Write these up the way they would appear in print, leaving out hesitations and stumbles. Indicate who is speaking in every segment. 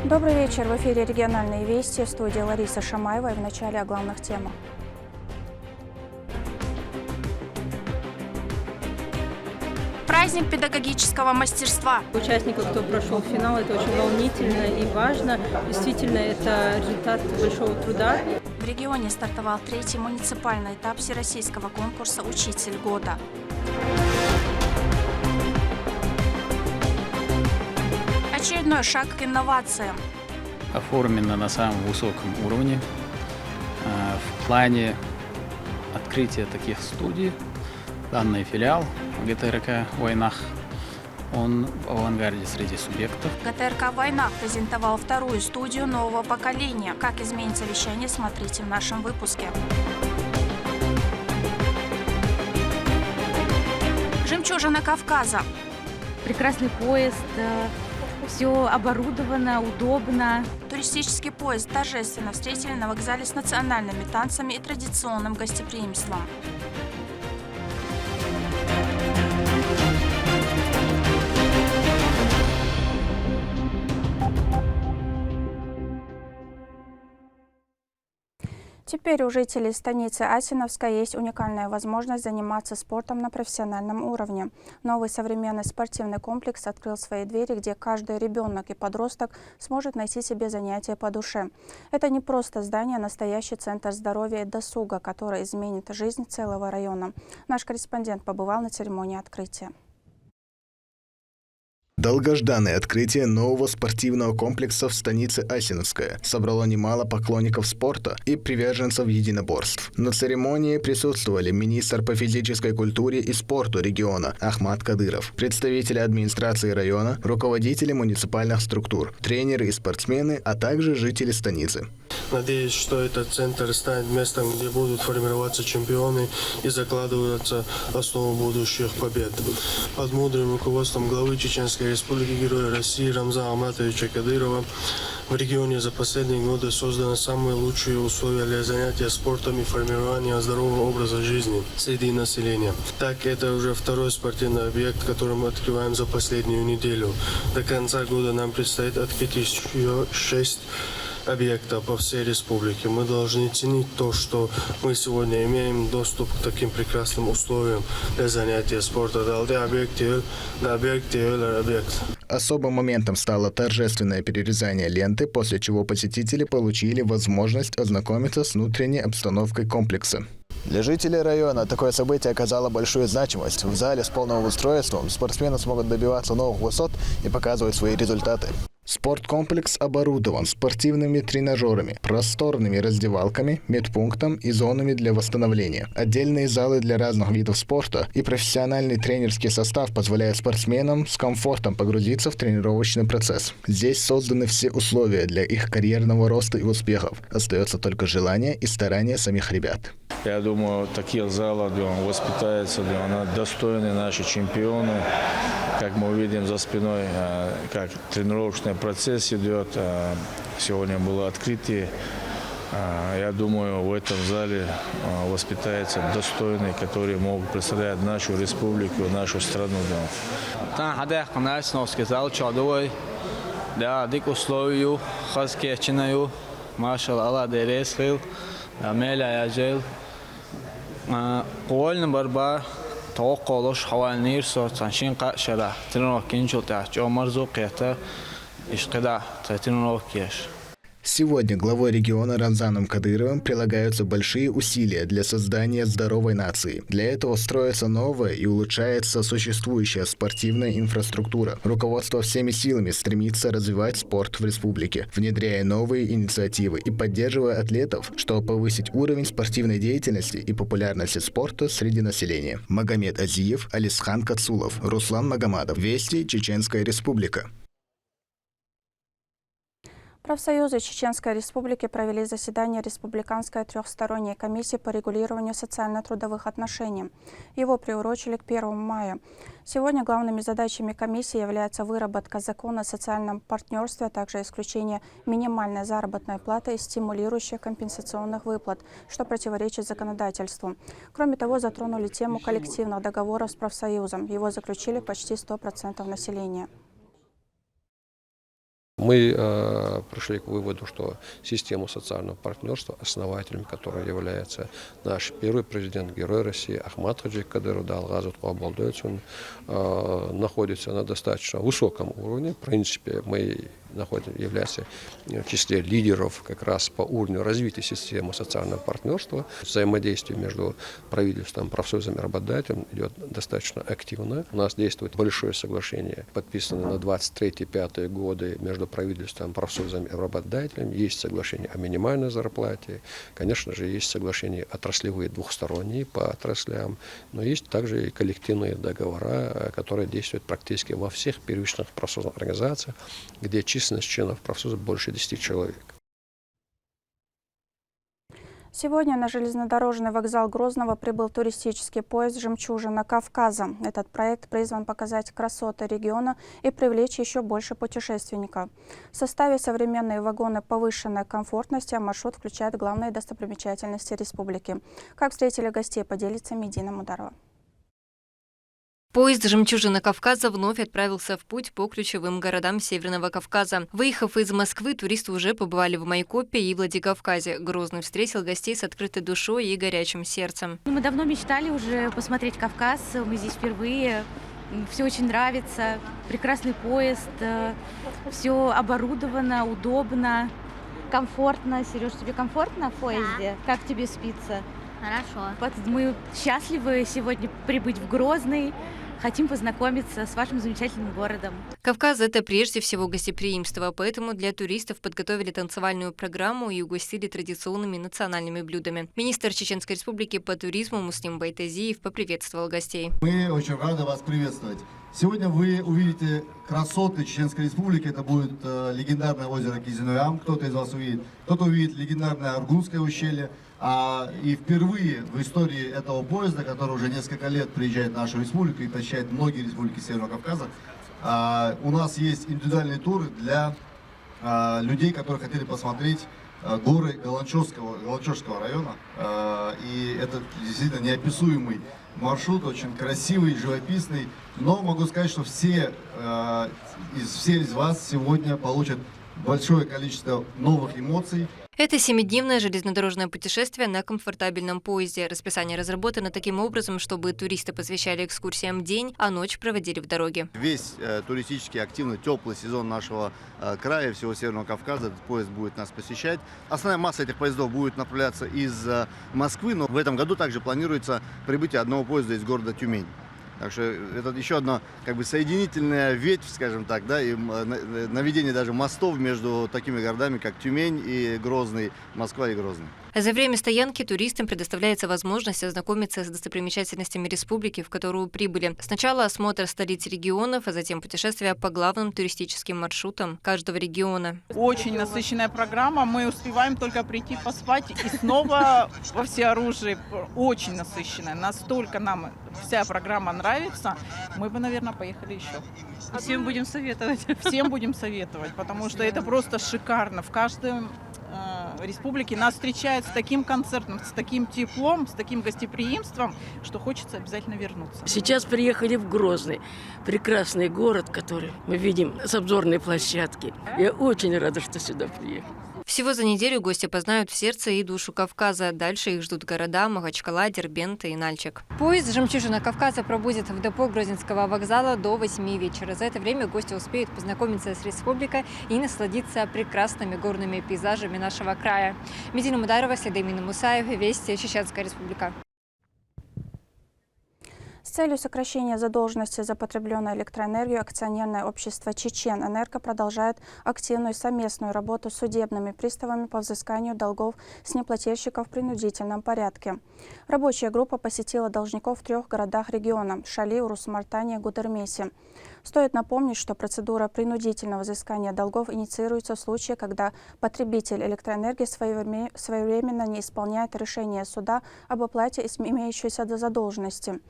Speaker 1: Добрый вечер. В эфире региональные вести. В студии Лариса Шамаева. И в начале о главных темах. Праздник педагогического мастерства.
Speaker 2: Участников, кто прошел финал, это очень волнительно и важно. Действительно, это результат большого труда.
Speaker 1: В регионе стартовал третий муниципальный этап всероссийского конкурса «Учитель года». Очередной шаг к инновациям.
Speaker 3: Оформлено на самом высоком уровне. В плане открытия таких студий данный филиал ГТРК «Войнах», он в авангарде среди субъектов.
Speaker 1: ГТРК «Войнах» презентовал вторую студию нового поколения. Как изменится вещание, смотрите в нашем выпуске. Жемчужина Кавказа.
Speaker 4: Прекрасный поезд, все оборудовано, удобно.
Speaker 1: Туристический поезд торжественно встретили на вокзале с национальными танцами и традиционным гостеприимством. Теперь у жителей станицы Асиновска есть уникальная возможность заниматься спортом на профессиональном уровне. Новый современный спортивный комплекс открыл свои двери, где каждый ребенок и подросток сможет найти себе занятия по душе. Это не просто здание, а настоящий центр здоровья и досуга, который изменит жизнь целого района. Наш корреспондент побывал на церемонии открытия.
Speaker 5: Долгожданное открытие нового спортивного комплекса в станице Асиновская собрало немало поклонников спорта и приверженцев единоборств. На церемонии присутствовали министр по физической культуре и спорту региона Ахмат Кадыров, представители администрации района, руководители муниципальных структур, тренеры и спортсмены, а также жители станицы.
Speaker 6: Надеюсь, что этот центр станет местом, где будут формироваться чемпионы и закладываться основы будущих побед. Под мудрым руководством главы Чеченской Республики Героя России Рамзана Аматовича Кадырова в регионе за последние годы созданы самые лучшие условия для занятия спортом и формирования здорового образа жизни среди населения. Так, это уже второй спортивный объект, который мы открываем за последнюю неделю. До конца года нам предстоит открыть еще 6 объекта по всей республике. Мы должны ценить то, что мы сегодня имеем доступ к таким прекрасным условиям для занятия спорта.
Speaker 5: Особым моментом стало торжественное перерезание ленты, после чего посетители получили возможность ознакомиться с внутренней обстановкой комплекса. Для жителей района такое событие оказало большую значимость. В зале с полным устройством спортсмены смогут добиваться новых высот и показывать свои результаты. Спорткомплекс оборудован спортивными тренажерами, просторными раздевалками, медпунктом и зонами для восстановления. Отдельные залы для разных видов спорта и профессиональный тренерский состав позволяют спортсменам с комфортом погрузиться в тренировочный процесс. Здесь созданы все условия для их карьерного роста и успехов. Остается только желание и старание самих ребят.
Speaker 7: Я думаю, таких залов воспитаются достойные наши чемпионы. Как мы увидим за спиной, как тренировочный процесс идет. Сегодня было открытие. Я думаю, в этом зале воспитаются достойные, которые могут представлять нашу республику, нашу страну.
Speaker 8: توقع لش حوالي نير صار تنشين قاشرة تنو كينجو تاعو مرزو قيتا إشقدا تنو كيش.
Speaker 5: Сегодня главой региона Рамзаном Кадыровым прилагаются большие усилия для создания здоровой нации. Для этого строится новая и улучшается существующая спортивная инфраструктура. Руководство всеми силами стремится развивать спорт в республике, внедряя новые инициативы и поддерживая атлетов, чтобы повысить уровень спортивной деятельности и популярности спорта среди населения. Магомед Азиев, Алисхан Кацулов, Руслан Магомадов. Вести, Чеченская Республика.
Speaker 1: Профсоюзы Чеченской Республики провели заседание Республиканской трехсторонней комиссии по регулированию социально-трудовых отношений. Его приурочили к 1 мая. Сегодня главными задачами комиссии являются выработка закона о социальном партнерстве, а также исключение минимальной заработной платы и стимулирующих компенсационных выплат, что противоречит законодательству. Кроме того, затронули тему коллективного договора с профсоюзом. Его заключили почти 100% населения.
Speaker 9: Мы пришли к выводу, что систему социального партнерства, основателем которой является наш первый президент, герой России Ахмат Хаджикадыров Далгазут Куабалдойцун, находится на достаточно высоком уровне. В принципе, мы являемся в числе лидеров как раз по уровню развития системы социального партнерства. Взаимодействие между правительством, профсоюзами и работодателем идет достаточно активно. У нас действует большое соглашение, подписанное на 23-25 годы между правительством, профсоюзами и работодателем. Есть соглашение о минимальной зарплате. Конечно же, есть соглашения отраслевые двухсторонние по отраслям. Но есть также и коллективные договора, которые действуют практически во всех первичных профсоюзных организациях, где численность членов профсоюза больше 10 человек.
Speaker 1: Сегодня на железнодорожный вокзал Грозного прибыл туристический поезд «Жемчужина Кавказа». Этот проект призван показать красоты региона и привлечь еще больше путешественников. В составе современные вагоны повышенной комфортности, а маршрут включает главные достопримечательности республики. Как встретили гостей, поделится Медина Мударова.
Speaker 10: Поезд «Жемчужина Кавказа» вновь отправился в путь по ключевым городам Северного Кавказа. Выехав из Москвы, туристы уже побывали в Майкопе и Владикавказе. Грозный встретил гостей с открытой душой и горячим сердцем.
Speaker 4: Мы давно мечтали уже посмотреть Кавказ, мы здесь впервые. Все очень нравится, прекрасный поезд, все оборудовано, удобно, комфортно. Сереж, тебе комфортно в поезде? Да. Как тебе спится?
Speaker 11: Хорошо.
Speaker 4: Мы счастливы сегодня прибыть в Грозный. Хотим познакомиться с вашим замечательным городом.
Speaker 10: Кавказ – это прежде всего гостеприимство, поэтому для туристов подготовили танцевальную программу и угостили традиционными национальными блюдами. Министр Чеченской Республики по туризму Муслим Байтазиев поприветствовал гостей.
Speaker 12: Мы очень рады вас приветствовать. Сегодня вы увидите красоты Чеченской Республики. Это будет легендарное озеро Кизилюртам, кто-то из вас увидит. Кто-то увидит легендарное Аргунское ущелье. И впервые в истории этого поезда, который уже несколько лет приезжает в нашу республику и посещает многие республики Северного Кавказа, у нас есть индивидуальные туры для людей, которые хотели посмотреть горы Галанчевского района. И это действительно неописуемый маршрут, очень красивый, живописный. Но могу сказать, что все из вас сегодня получат большое количество новых эмоций.
Speaker 10: Это 7-дневное железнодорожное путешествие на комфортабельном поезде. Расписание разработано таким образом, чтобы туристы посвящали экскурсиям день, а ночь проводили в дороге.
Speaker 13: Весь туристически активный, теплый сезон нашего края, всего Северного Кавказа, этот поезд будет нас посещать. Основная масса этих поездов будет направляться из Москвы, но в этом году также планируется прибытие одного поезда из города Тюмень. Так что это еще одна соединительная ветвь, скажем так, да, и наведение даже мостов между такими городами, как Тюмень и Грозный, Москва и Грозный.
Speaker 10: За время стоянки туристам предоставляется возможность ознакомиться с достопримечательностями республики, в которую прибыли. Сначала осмотр столиц регионов, а затем путешествия по главным туристическим маршрутам каждого региона.
Speaker 14: Очень насыщенная программа. Мы успеваем только прийти поспать и снова во всеоружии. Очень насыщенная. Настолько нам вся программа нравится. Мы бы, наверное, поехали еще.
Speaker 2: Всем будем советовать.
Speaker 14: Всем будем советовать, потому что это просто шикарно. В каждом республике нас встречают с таким концертом, с таким теплом, с таким гостеприимством, что хочется обязательно вернуться.
Speaker 15: Сейчас приехали в Грозный. Прекрасный город, который мы видим с обзорной площадки. Я очень рада, что сюда приехали.
Speaker 10: Всего за неделю гости познают сердце и душу Кавказа. Дальше их ждут города Махачкала, Дербент и Нальчик. Поезд «Жемчужина Кавказа» пробудет в депо Грозненского вокзала до 8 вечера. За это время гости успеют познакомиться с республикой и насладиться прекрасными горными пейзажами нашего края. Медина Мударова, Следемин Мусаев, Вести, Чеченская Республика.
Speaker 1: С целью сокращения задолженности за потребленную электроэнергию акционерное общество «Чеченэнерго» продолжает активную совместную работу с судебными приставами по взысканию долгов с неплательщиков в принудительном порядке. Рабочая группа посетила должников в 3 городах региона – Шали, Урус-Мартане и Гудермесе. Стоит напомнить, что процедура принудительного взыскания долгов инициируется в случае, когда потребитель электроэнергии своевременно не исполняет решение суда об оплате имеющейся задолженности.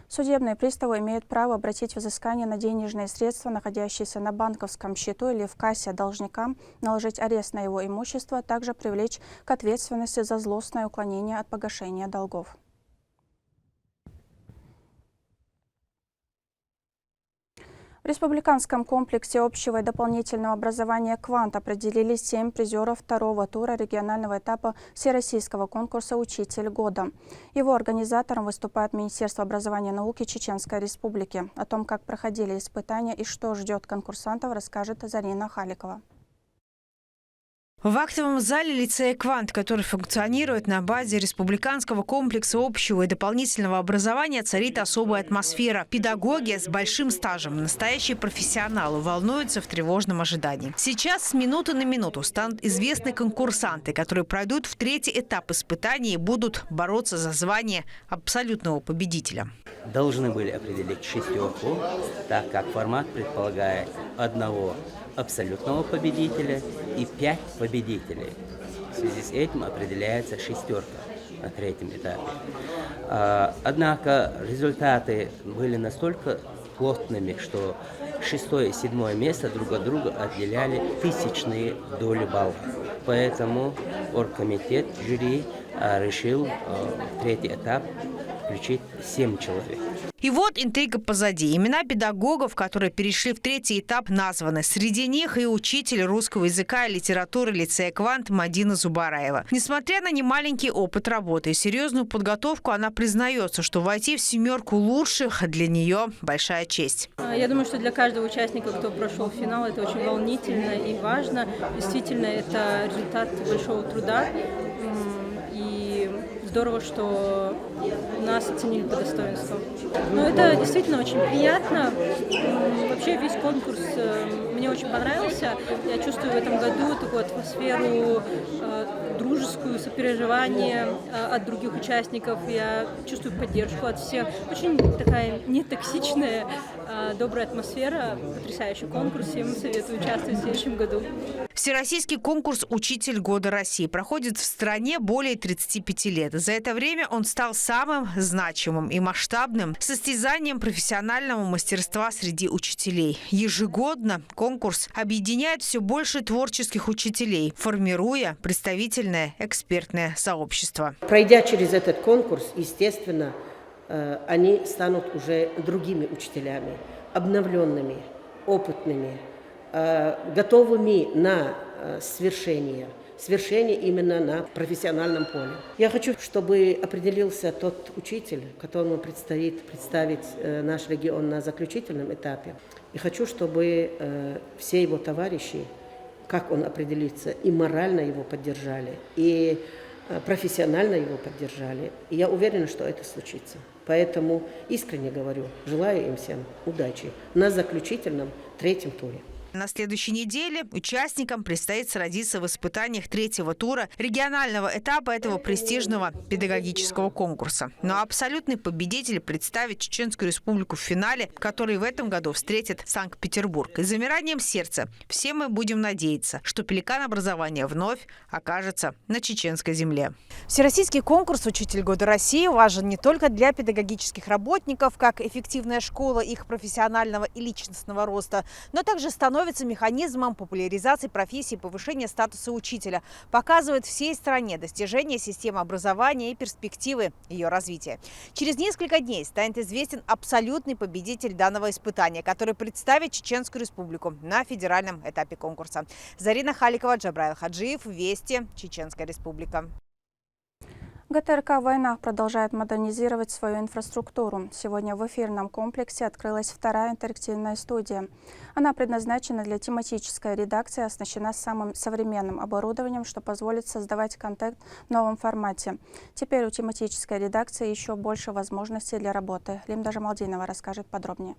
Speaker 1: Судебные приставы имеют право обратить взыскание на денежные средства, находящиеся на банковском счету или в кассе должника, наложить арест на его имущество, а также привлечь к ответственности за злостное уклонение от погашения долгов. В В республиканском комплексе общего и дополнительного образования «Квант» определили 7 призеров второго тура регионального этапа всероссийского конкурса «Учитель года». Его организатором выступает Министерство образования и науки Чеченской Республики. О том, как проходили испытания и что ждет конкурсантов, расскажет Зарина Халикова.
Speaker 11: В актовом зале лицея «Квант», который функционирует на базе республиканского комплекса общего и дополнительного образования, царит особая атмосфера. Педагоги с большим стажем, настоящие профессионалы, волнуются в тревожном ожидании. Сейчас с минуты на минуту станут известны конкурсанты, которые пройдут в третий этап испытаний и будут бороться за звание абсолютного победителя.
Speaker 16: Должны были определить шестерку, так как формат предполагает одного абсолютного победителя и 5 победителей. В связи с этим определяется шестерка на третьем этапе. Однако результаты были настолько плотными, что 6-е и 7-е место друг от друга отделяли тысячные доли баллов. Поэтому оргкомитет, жюри решил в третий этап включить 7 человек.
Speaker 11: И вот интрига позади. Имена педагогов, которые перешли в третий этап, названы. Среди них и учитель русского языка и литературы лицея «Квант» Мадина Зубараева. Несмотря на немаленький опыт работы и серьезную подготовку, она признается, что войти в 7 лучших для нее большая честь.
Speaker 2: Я думаю, что для каждого участника, кто прошел финал, это очень волнительно и важно. Действительно, это результат большого труда. И здорово, что нас оценили по достоинству. Но это действительно очень приятно. Вообще весь конкурс мне очень понравился. Я чувствую в этом году такую атмосферу дружескую, сопереживание от других участников. Я чувствую поддержку от всех. Очень такая нетоксичная, добрая атмосфера. Потрясающий конкурс. Всем советую участвовать в следующем году.
Speaker 11: Всероссийский конкурс «Учитель года России» проходит в стране более 35 лет. За это время он стал самым значимым и масштабным состязанием профессионального мастерства среди учителей. Ежегодно конкурс объединяет все больше творческих учителей, формируя представительное экспертное сообщество.
Speaker 17: Пройдя через этот конкурс, естественно, они станут уже другими учителями, обновленными, опытными, готовыми на свершение именно на профессиональном поле. Я хочу, чтобы определился тот учитель, которому предстоит представить наш регион на заключительном этапе. И хочу, чтобы все его товарищи, как он определится, и морально его поддержали, и профессионально его поддержали. И я уверена, что это случится. Поэтому искренне говорю, желаю им всем удачи на заключительном третьем туре.
Speaker 11: На следующей неделе участникам предстоит сразиться в испытаниях третьего тура регионального этапа этого престижного педагогического конкурса. Но абсолютный победитель представит Чеченскую Республику в финале, который в этом году встретит Санкт-Петербург. И с замиранием сердца все мы будем надеяться, что пеликан образования вновь окажется на чеченской земле. Всероссийский конкурс «Учитель года России» важен не только для педагогических работников, как эффективная школа их профессионального и личностного роста, но также становится механизмом популяризации профессии и повышения статуса учителя, показывает всей стране достижения системы образования и перспективы ее развития. Через несколько дней станет известен абсолютный победитель данного испытания, который представит Чеченскую Республику на федеральном этапе конкурса. Зарина Халикова, Джабраил Хаджиев, Вести, Чеченская Республика.
Speaker 1: ГТРК «Войнах» продолжает модернизировать свою инфраструктуру. Сегодня в эфирном комплексе открылась вторая интерактивная студия. Она предназначена для тематической редакции, оснащена самым современным оборудованием, что позволит создавать контент в новом формате. Теперь у тематической редакции еще больше возможностей для работы. Лимда Жамалдинова расскажет подробнее.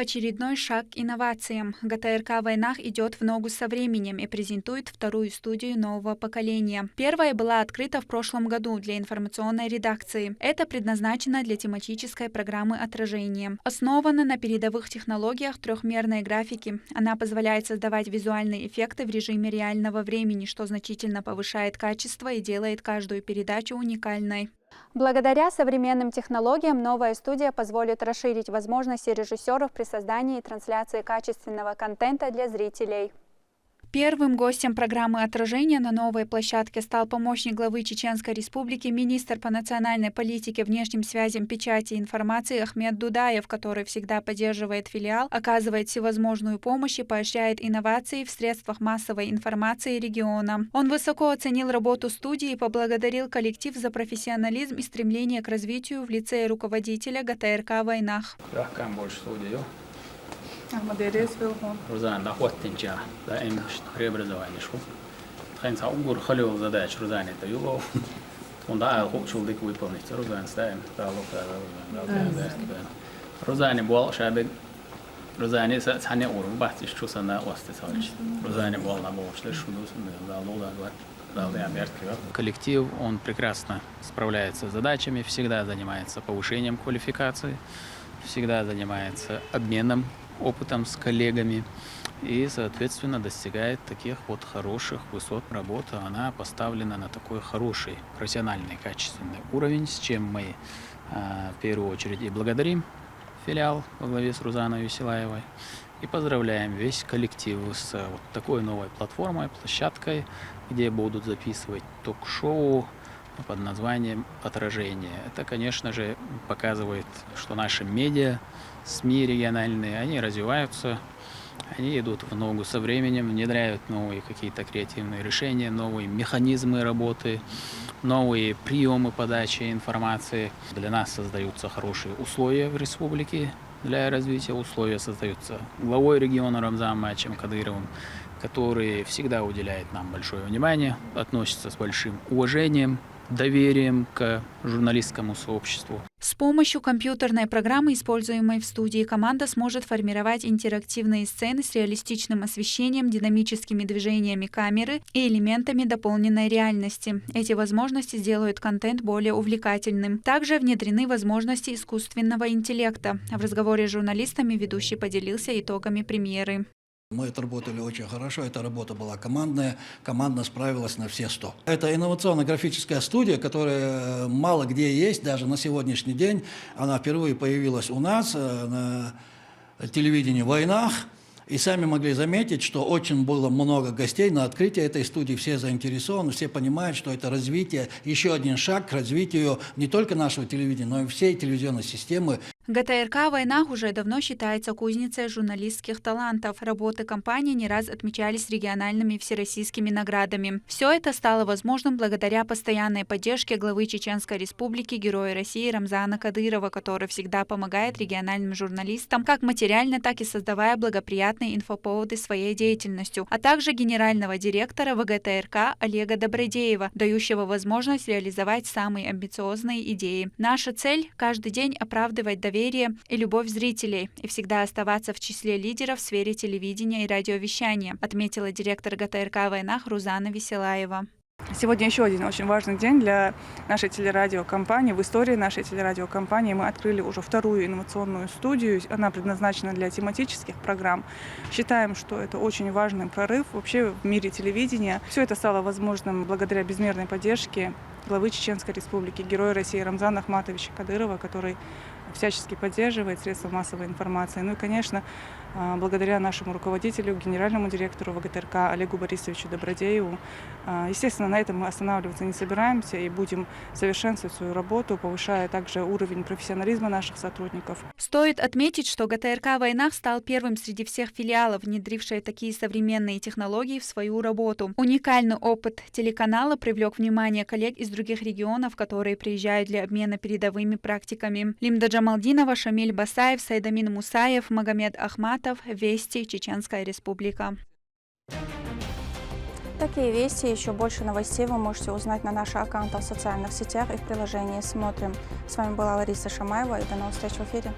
Speaker 18: Очередной шаг к инновациям. ГТРК «Войнах» идет в ногу со временем и презентует вторую студию нового поколения. Первая была открыта в прошлом году для информационной редакции. Это предназначено для тематической программы отражения. Основана на передовых технологиях трехмерной графики. Она позволяет создавать визуальные эффекты в режиме реального времени, что значительно повышает качество и делает каждую передачу уникальной.
Speaker 19: Благодаря современным технологиям новая студия позволит расширить возможности режиссеров при создании и трансляции качественного контента для зрителей.
Speaker 18: Первым гостем программы «Отражение» на новой площадке стал помощник главы Чеченской Республики, министр по национальной политике, внешним связям, печати и информации Ахмед Дудаев, который всегда поддерживает филиал, оказывает всевозможную помощь и поощряет инновации в средствах массовой информации региона. Он высоко оценил работу студии и поблагодарил коллектив за профессионализм и стремление к развитию в лице руководителя ГТРК «Войнах».
Speaker 3: Рузан, доходтинча, да, им преобразование шел. Тхайн саугур халил задач Рузан это юго. Он да, хочу дик выполнить. Рузан ставим, да, Рузан был шабек. Рузан это цене уру, бахтиш чуса на осте сауч. Рузан был на бош, лишь шудус, да, лода, коллектив, он прекрасно справляется с задачами, всегда занимается повышением квалификации, всегда занимается обменом опытом с коллегами и, соответственно, достигает таких вот хороших высот. Работа, она поставлена на такой хороший, профессиональный, качественный уровень, с чем мы в первую очередь и благодарим филиал во главе с Рузаной Веселаевой и поздравляем весь коллектив с вот такой новой платформой, площадкой, где будут записывать ток-шоу под названием «Отражение». Это, конечно же, показывает, что наши медиа, СМИ региональные, они развиваются, они идут в ногу со временем, внедряют новые какие-то креативные решения, новые механизмы работы, новые приемы подачи информации. Для нас создаются хорошие условия в республике для развития. Условия создаются главой региона Рамзаном Мачем Кадыровым, который всегда уделяет нам большое внимание, относится с большим уважением, доверием к журналистскому сообществу.
Speaker 18: С помощью компьютерной программы, используемой в студии, команда сможет формировать интерактивные сцены с реалистичным освещением, динамическими движениями камеры и элементами дополненной реальности. Эти возможности сделают контент более увлекательным. Также внедрены возможности искусственного интеллекта. В разговоре с журналистами ведущий поделился итогами премьеры.
Speaker 20: Мы отработали очень хорошо, эта работа была командная, команда справилась на все 100. Это инновационно-графическая студия, которая мало где есть, даже на сегодняшний день. Она впервые появилась у нас на телевидении в «Войнах». И сами могли заметить, что очень было много гостей на открытии этой студии, все заинтересованы, все понимают, что это развитие, еще один шаг к развитию не только нашего телевидения, но и всей телевизионной системы.
Speaker 18: ГТРК «Войнах» уже давно считается кузницей журналистских талантов. Работы компании не раз отмечались региональными и всероссийскими наградами. Все это стало возможным благодаря постоянной поддержке главы Чеченской Республики, Героя России Рамзана Кадырова, который всегда помогает региональным журналистам как материально, так и создавая благоприятные инфоповоды своей деятельностью, а также генерального директора ВГТРК Олега Добродеева, дающего возможность реализовать самые амбициозные идеи. Наша цель – каждый день оправдывать доверие и любовь зрителей и всегда оставаться в числе лидеров в сфере телевидения и радиовещания, отметила директор ГТРК «Войнах» Рузана Веселаева.
Speaker 21: Сегодня еще один очень важный день для нашей телерадиокомпании. В истории нашей телерадиокомпании мы открыли уже вторую инновационную студию. Она предназначена для тематических программ. Считаем, что это очень важный прорыв вообще в мире телевидения. Все это стало возможным благодаря безмерной поддержке главы Чеченской Республики, Героя России Рамзана Ахматовича Кадырова, который всячески поддерживает средства массовой информации. Ну и, конечно, благодаря нашему руководителю, генеральному директору ВГТРК Олегу Борисовичу Добродееву. Естественно, на этом мы останавливаться не собираемся и будем совершенствовать свою работу, повышая также уровень профессионализма наших сотрудников.
Speaker 18: Стоит отметить, что ГТРК «Войнах» стал первым среди всех филиалов, внедривший такие современные технологии в свою работу. Уникальный опыт телеканала привлек внимание коллег из других регионов, которые приезжают для обмена передовыми практиками. Лимда Джамалдинова, Шамиль Басаев, Сайдамин Мусаев, Магомед Ахматов. Вести, Чеченская Республика.
Speaker 1: Такие вести и еще больше новостей вы можете узнать на наших аккаунтах в социальных сетях и в приложении «Смотрим». С вами была Лариса Шамаева и до новых встреч в эфире.